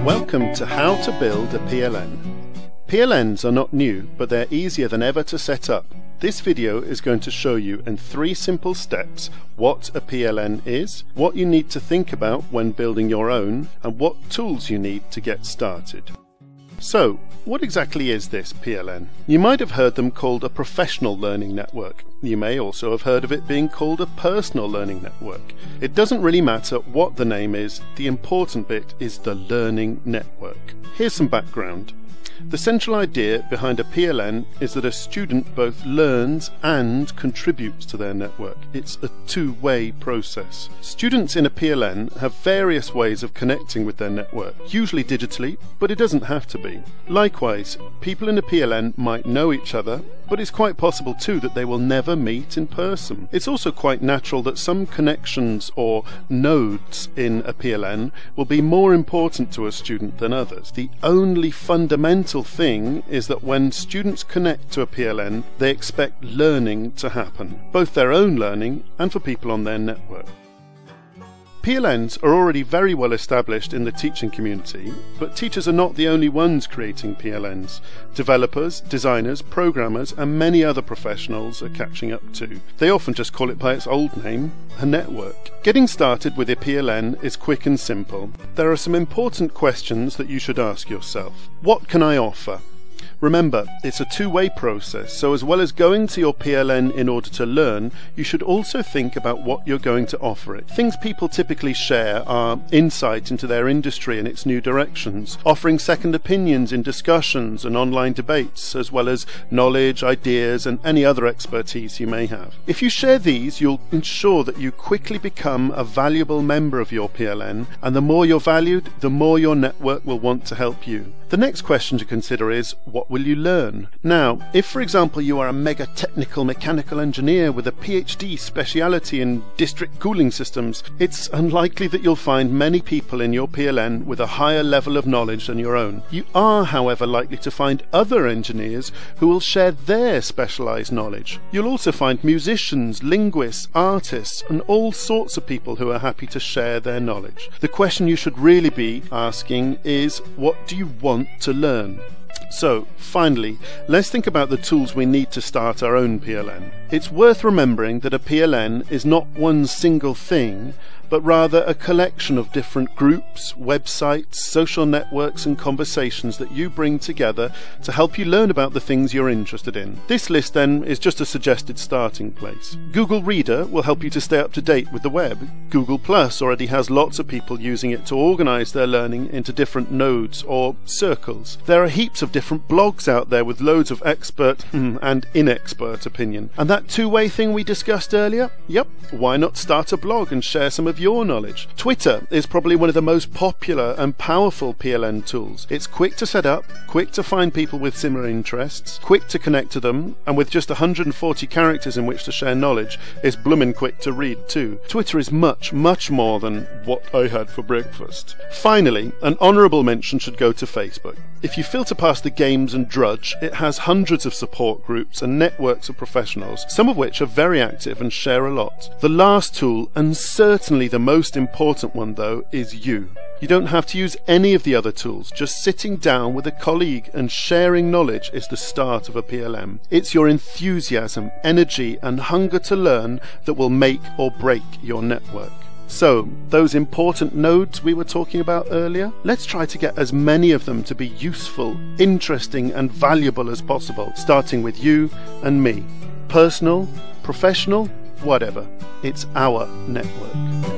Welcome to How to Build a PLN. PLNs are not new, but they're easier than ever to set up. This video is going to show you in 3 simple steps what a PLN is, what you need to think about when building your own, and what tools you need to get started. So, what exactly is this PLN? You might have heard them called a professional learning network. You may also have heard of it being called a personal learning network. It doesn't really matter what the name is, the important bit is the learning network. Here's some background. The central idea behind a PLN is that a student both learns and contributes to their network. It's a two-way process. Students in a PLN have various ways of connecting with their network, usually digitally, but it doesn't have to be. Likewise, people in a PLN might know each other, but it's quite possible too that they will never meet in person. It's also quite natural that some connections or nodes in a PLN will be more important to a student than others. The only fundamental thing is that when students connect to a PLN, they expect learning to happen, both their own learning and for people on their network. PLNs are already very well established in the teaching community, but teachers are not the only ones creating PLNs. Developers, designers, programmers, and many other professionals are catching up too. They often just call it by its old name, a network. Getting started with a PLN is quick and simple. There are some important questions that you should ask yourself. What can I offer? Remember, it's a two-way process, so as well as going to your PLN in order to learn, you should also think about what you're going to offer it. Things people typically share are insight into their industry and its new directions, offering second opinions in discussions and online debates, as well as knowledge, ideas, and any other expertise you may have. If you share these, you'll ensure that you quickly become a valuable member of your PLN, and the more you're valued, the more your network will want to help you. The next question to consider is, what will you learn? Now, if for example you are a mega technical mechanical engineer with a PhD speciality in district cooling systems, it's unlikely that you'll find many people in your PLN with a higher level of knowledge than your own. You are, however, likely to find other engineers who will share their specialized knowledge. You'll also find musicians, linguists, artists, and all sorts of people who are happy to share their knowledge. The question you should really be asking is, what do you want to learn? So, finally, let's think about the tools we need to start our own PLN. It's worth remembering that a PLN is not one single thing, but rather a collection of different groups, websites, social networks and conversations that you bring together to help you learn about the things you're interested in. This list then is just a suggested starting place. Google Reader will help you to stay up to date with the web. Google Plus already has lots of people using it to organize their learning into different nodes or circles. There are heaps of different blogs out there with loads of expert and inexpert opinion. And that two-way thing we discussed earlier? Yep, why not start a blog and share some of your knowledge? Twitter is probably one of the most popular and powerful PLN tools. It's quick to set up, quick to find people with similar interests, quick to connect to them, and with just 140 characters in which to share knowledge, it's bloomin' quick to read too. Twitter is much more than what I had for breakfast. Finally, an honourable mention should go to Facebook. If you filter past the games and drudge, it has hundreds of support groups and networks of professionals, some of which are very active and share a lot. The last tool, and certainly the most important one though, is you. You don't have to use any of the other tools. Just sitting down with a colleague and sharing knowledge is the start of a PLN. It's your enthusiasm, energy and hunger to learn that will make or break your network. So, those important nodes we were talking about earlier, let's try to get as many of them to be useful, interesting and valuable as possible, starting with you and me. Personal, professional, whatever. It's our network.